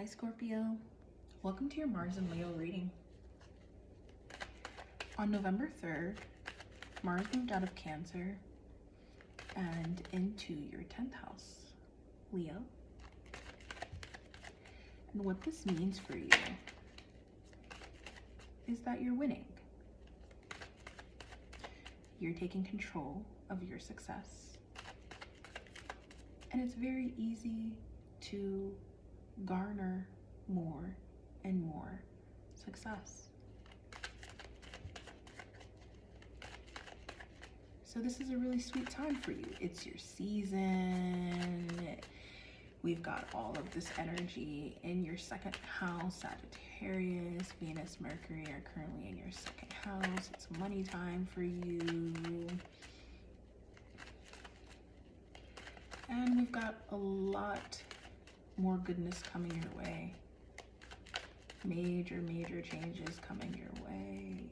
Hi Scorpio, welcome to your Mars and Leo reading. On November 3rd, Mars moved out of Cancer and into your 10th house, Leo. And what this means for you is that you're winning. You're taking control of your success. And it's very easy to garner more and more success. So this is a really sweet time for you. It's your season. We've got all of this energy in your second house. Sagittarius, Venus, Mercury are currently in your second house. It's money time for you. And we've got a lot more goodness coming your way. Major changes coming your way.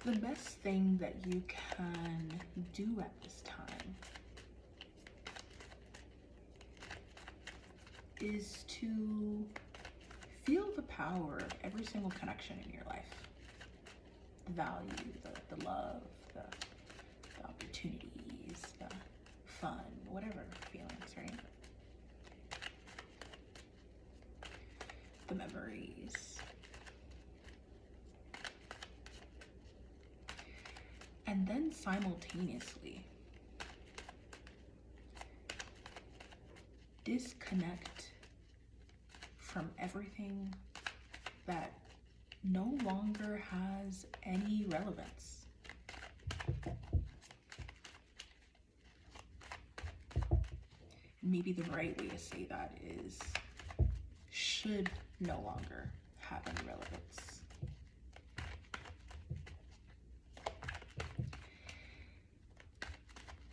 The best thing that you can do at this time is to feel the power of every single connection in your life. The value, the love, the opportunities, the fun, whatever feelings, right? The memories. And then simultaneously disconnect from everything that no longer has any relevance. Maybe the right way to say that is should no longer have any relevance.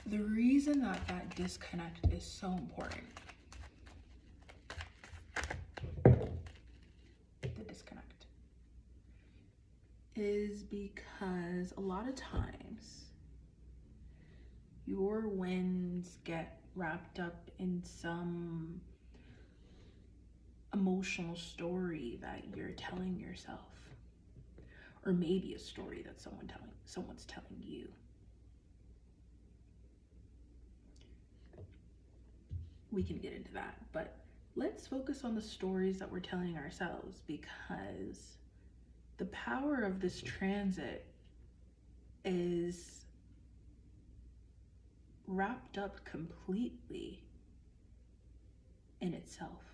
The reason that that disconnect is so important, the disconnect, is because a lot of times your wins get wrapped up in some emotional story that you're telling yourself, or maybe a story that someone's telling you. We can get into that, but let's focus on the stories that we're telling ourselves, because the power of this transit is wrapped up completely in itself.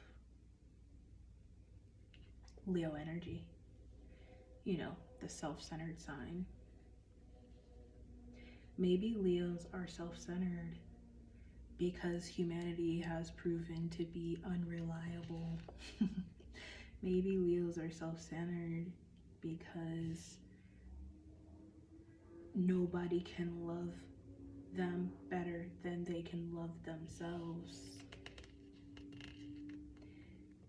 Leo energy, you know, the self-centered sign. Maybe Leos are self-centered because humanity has proven to be unreliable. Maybe Leos are self-centered because nobody can love them better than they can love themselves.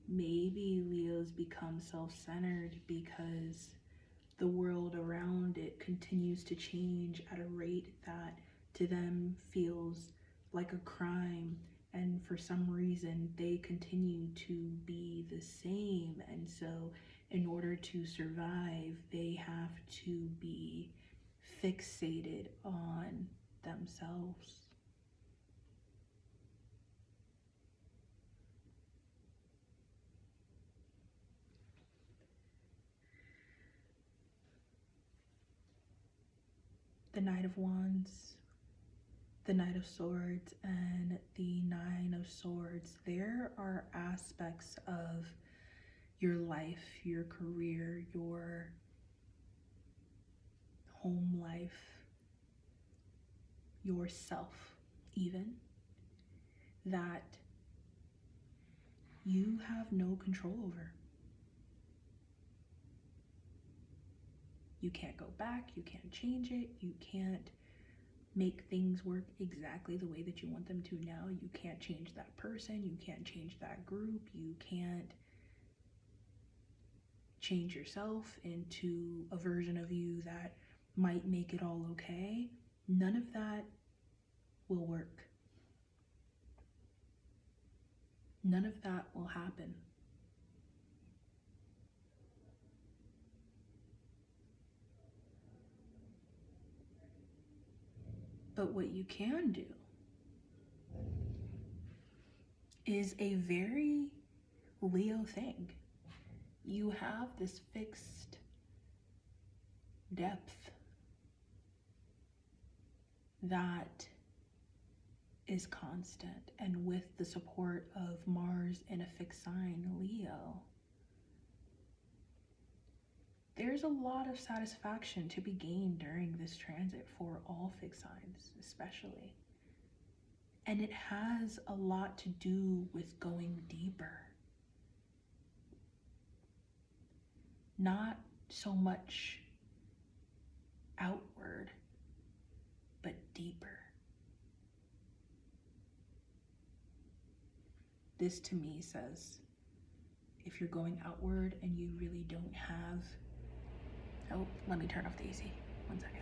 Maybe Leos become self-centered because the world around it continues to change at a rate that to them feels like a crime, and for some reason they continue to be the same, and so in order to survive they have to be fixated on themselves. The Knight of Wands, the Knight of Swords, and the Nine of Swords, there are aspects of your life, your career, your home life, yourself even, that you have no control over. You can't go back, you can't change it, you can't make things work exactly the way that you want them to now. You can't change that person, you can't change that group, you can't change yourself into a version of you that might make it all okay. None of that will work. None of that will happen. But what you can do is a very Leo thing. You have this fixed depth that is constant, and with the support of Mars in a fixed sign, Leo, there's a lot of satisfaction to be gained during this transit for all fixed signs, especially. And it has a lot to do with going deeper. Not so much outward, but deeper. This to me says, if you're going outward and you really don't have, oh, let me turn off the AC, 1 second.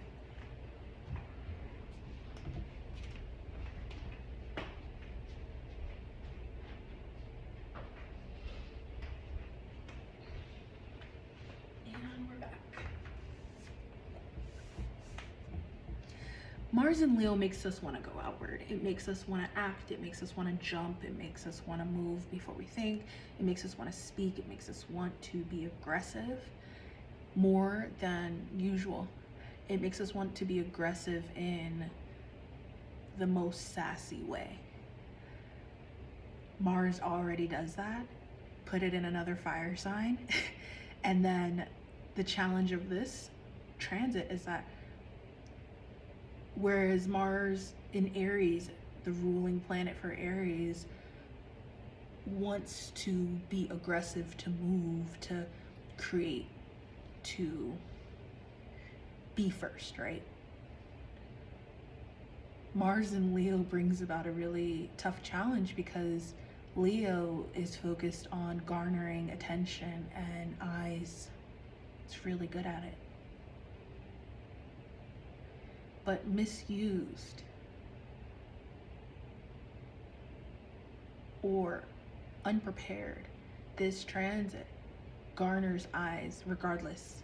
And we're back. Mars in Leo makes us want to go outward. It makes us want to act. It makes us want to jump. It makes us want to move before we think. It makes us want to speak. It makes us want to be aggressive more than usual. It makes us want to be aggressive in the most sassy way. Mars already does that. Put it in another fire sign. And then the challenge of this transit is that whereas Mars in Aries, the ruling planet for Aries, wants to be aggressive, to move, to create, to be first, right? Mars in Leo brings about a really tough challenge because Leo is focused on garnering attention and eyes. It's really good at it. But misused or unprepared, this transit garners eyes regardless.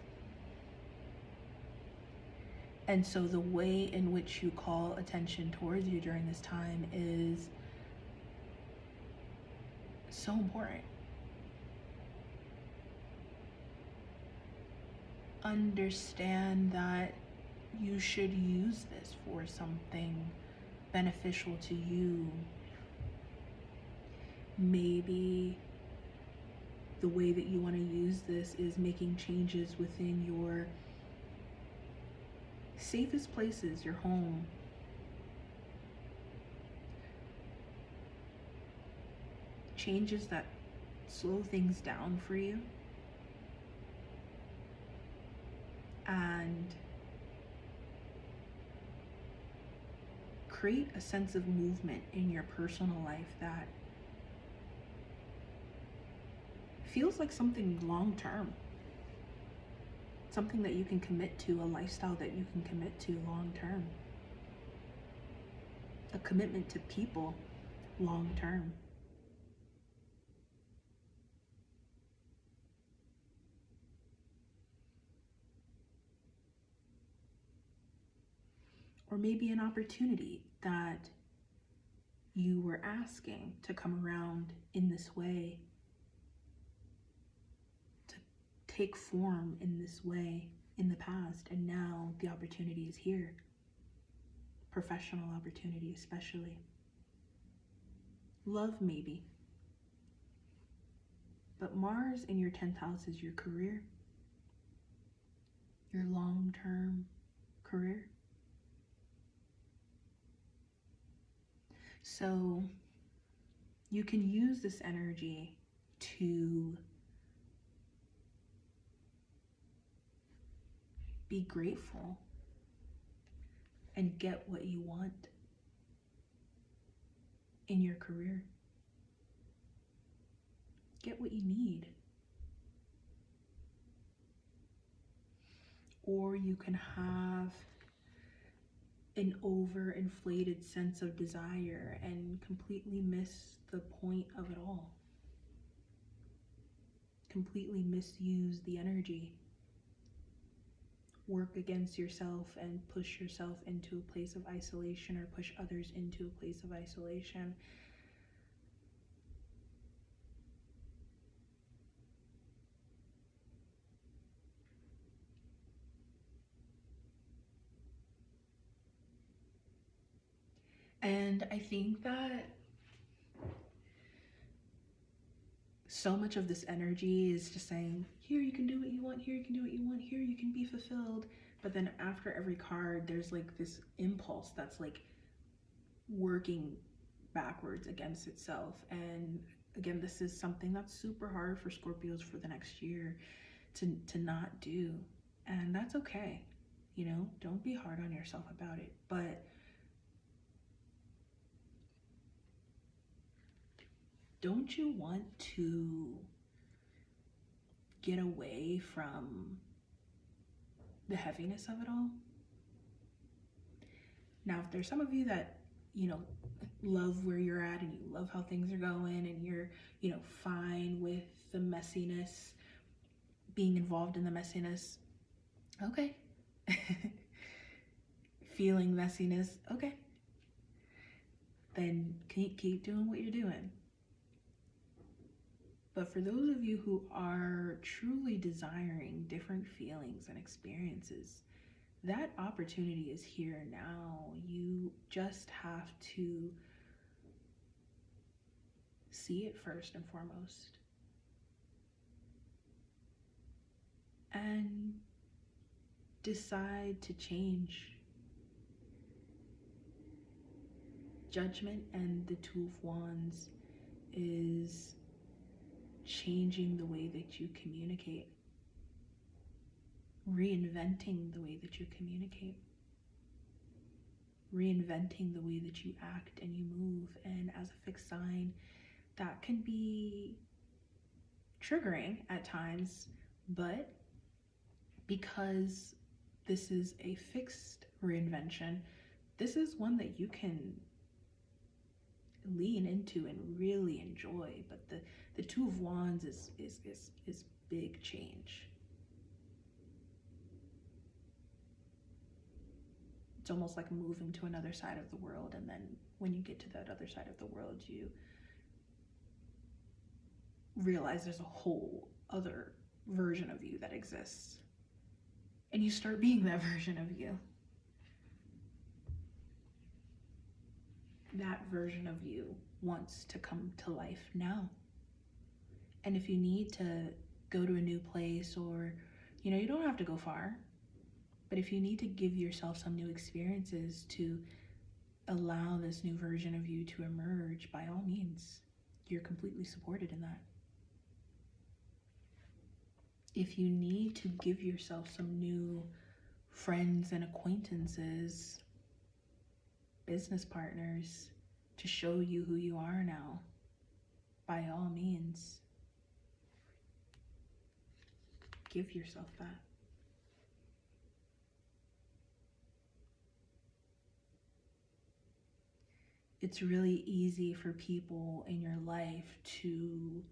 And so the way in which you call attention towards you during this time is so important. Understand that you should use this for something beneficial to you. Maybe the way that you want to use this is making changes within your safest places, your home. Changes that slow things down for you. And create a sense of movement in your personal life that feels like something long-term. Something that you can commit to, a lifestyle that you can commit to long-term. A commitment to people long-term. Or maybe an opportunity that you were asking to come around in this way, to take form in this way in the past, and now the opportunity is here. Professional opportunity especially. Love maybe. But Mars in your 10th house is your career, your long-term career. So you can use this energy to be grateful and get what you want in your career. Get what you need. Or you can have an overinflated sense of desire and completely miss the point of it all. Completely misuse the energy. Work against yourself and push yourself into a place of isolation, or push others into a place of isolation. And I think that so much of this energy is just saying, here you can do what you want, here you can do what you want, here you can be fulfilled. But then after every card, there's like this impulse that's like working backwards against itself. And again, this is something that's super hard for Scorpios for the next year to not do. And that's okay. You know, don't be hard on yourself about it. But don't you want to get away from the heaviness of it all? Now, if there's some of you that, you know, love where you're at and you love how things are going and you're, you know, fine with the messiness, being involved in the messiness, okay. Feeling messiness, okay. Then keep doing what you're doing. But for those of you who are truly desiring different feelings and experiences, that opportunity is here now. You just have to see it first and foremost. And decide to change. Judgment and the Two of Wands is changing the way that you communicate, reinventing the way that you communicate, reinventing the way that you act and you move. And as a fixed sign, that can be triggering at times, but because this is a fixed reinvention, this is one that you can lean into and really enjoy. But the Two of Wands is big change. It's almost like moving to another side of the world, and then when you get to that other side of the world, you realize there's a whole other version of you that exists, and you start being that version of you. That version of you wants to come to life now. And if you need to go to a new place, or, you know, you don't have to go far, but if you need to give yourself some new experiences to allow this new version of you to emerge, by all means, you're completely supported in that. If you need to give yourself some new friends and acquaintances, business partners, to show you who you are now, by all means, give yourself that. It's really easy for people in your life to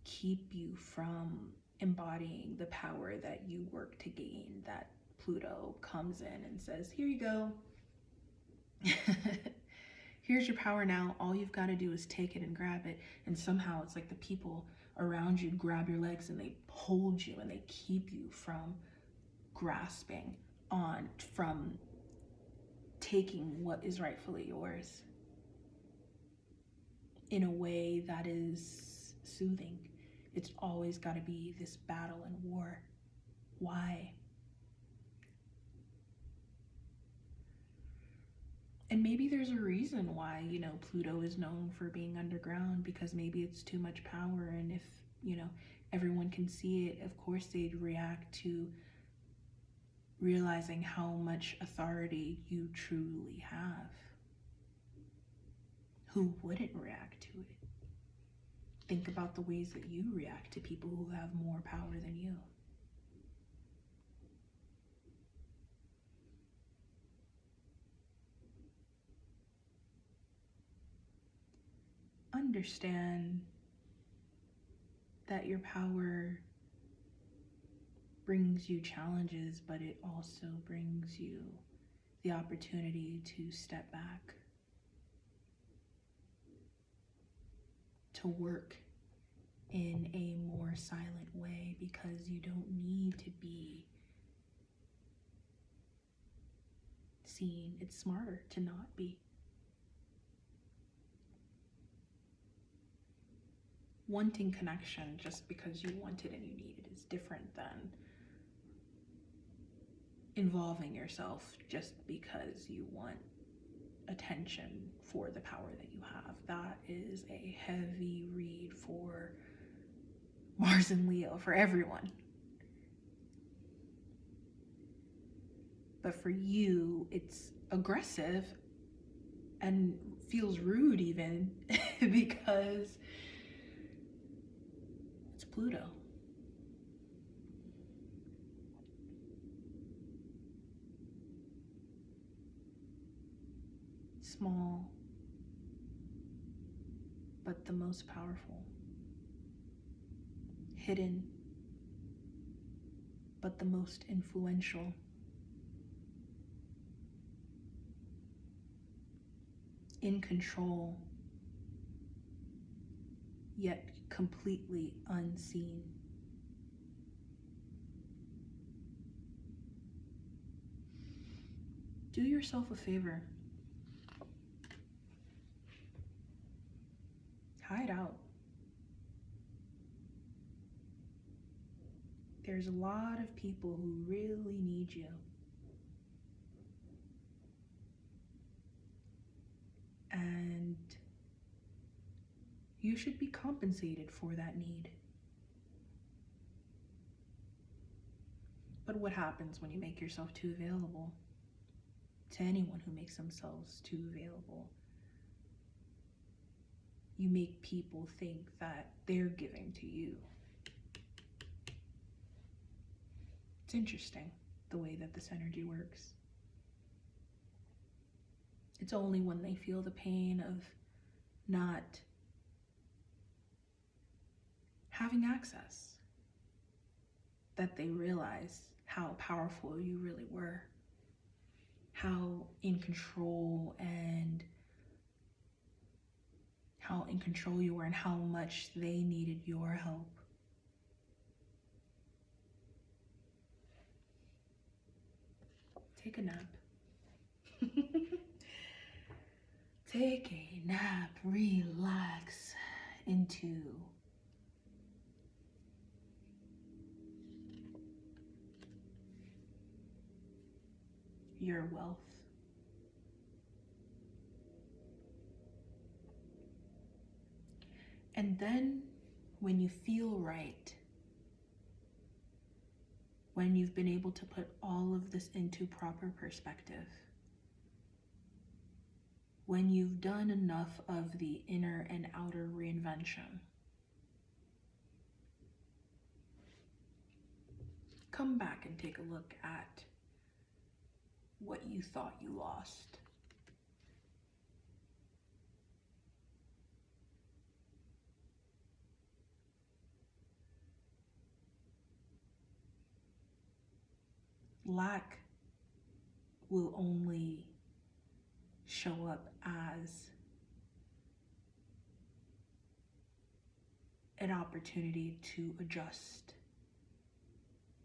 keep you from embodying the power that you work to gain. That Pluto comes in and says, here you go. Here's your power now. All you've got to do is take it and grab it. And somehow it's like the people around you grab your legs and they hold you and they keep you from grasping on, from taking what is rightfully yours in a way that is soothing. It's always got to be this battle and war. Why? And maybe there's a reason why, you know, Pluto is known for being underground, because maybe it's too much power. And if, you know, everyone can see it, of course they'd react to realizing how much authority you truly have. Who wouldn't react to it? Think about the ways that you react to people who have more power than you. understand that your power brings you challenges, but it also brings you the opportunity to step back, to work in a more silent way, because you don't need to be seen. It's smarter to not be. Wanting connection just because you want it and you need it is different than involving yourself just because you want attention for the power that you have. That is a heavy read for Mars and Leo, for everyone. But for you, it's aggressive and feels rude even because it's Pluto. Small, but the most powerful. Hidden, but the most influential. In control, yet completely unseen. Do yourself a favor. Hide out. There's a lot of people who really need you. And you should be compensated for that need. But what happens when you make yourself too available to anyone who makes themselves too available? You make people think that they're giving to you. It's interesting the way that this energy works. It's only when they feel the pain of not having access that they realize how powerful you really were, how in control you were, and how much they needed your help. Take a nap. Take a nap, relax into your wealth. And then when you feel right, when you've been able to put all of this into proper perspective, when you've done enough of the inner and outer reinvention, come back and take a look at what you thought you lost. Lack will only show up as an opportunity to adjust,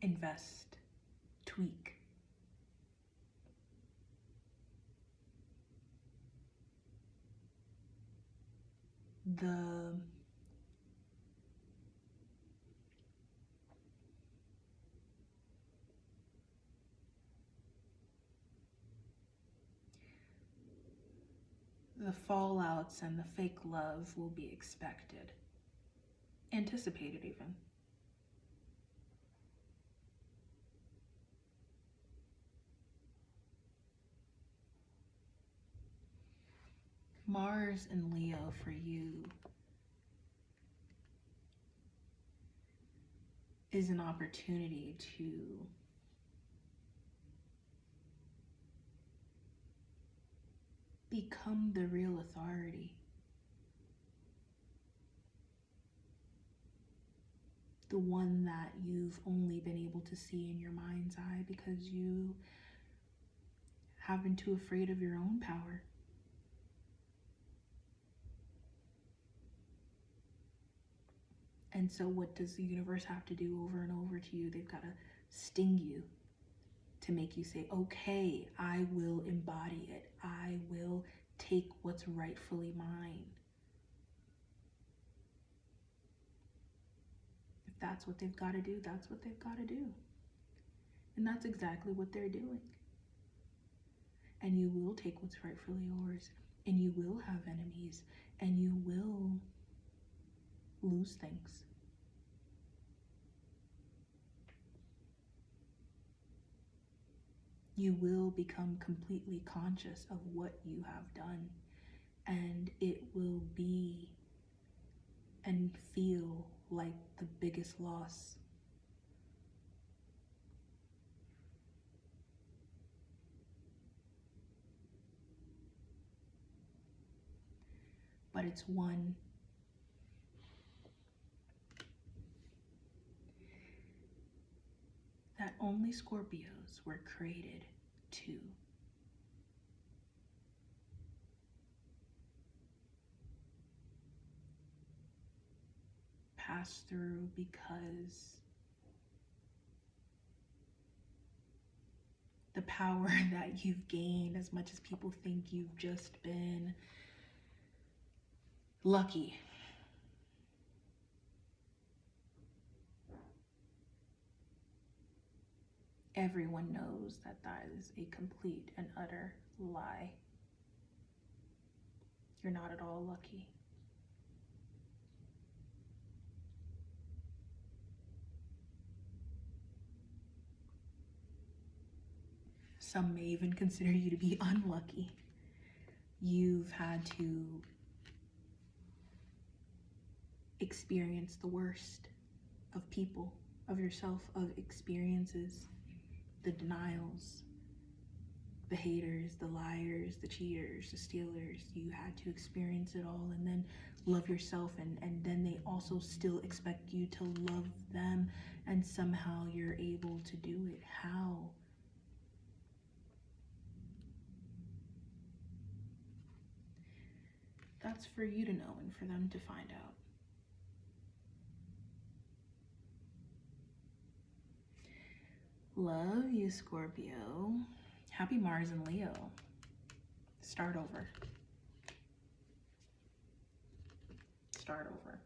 invest, tweak. The fallouts and the fake love will be expected, anticipated even. Mars and Leo for you is an opportunity to become the real authority. the one that you've only been able to see in your mind's eye because you have been too afraid of your own power. And so what does the universe have to do over and over to you? They've got to sting you to make you say, okay, I will embody it. I will take what's rightfully mine. If that's what they've got to do, that's what they've got to do. And that's exactly what they're doing. And you will take what's rightfully yours. And you will have enemies. And you will lose things. You will become completely conscious of what you have done. And it will be and feel like the biggest loss. But it's one that only Scorpios were created to. Pass through, because the power that you've gained, as much as people think you've just been lucky, everyone knows that that is a complete and utter lie. You're not at all lucky. Some may even consider you to be unlucky. You've had to experience the worst of people, of yourself, of experiences, the denials, the haters, the liars, the cheaters, the stealers. You had to experience it all and then love yourself, and then they also still expect you to love them, and somehow you're able to do it. How? That's for you to know and for them to find out. Love you, Scorpio. Happy Mars and Leo. Start over. Start over.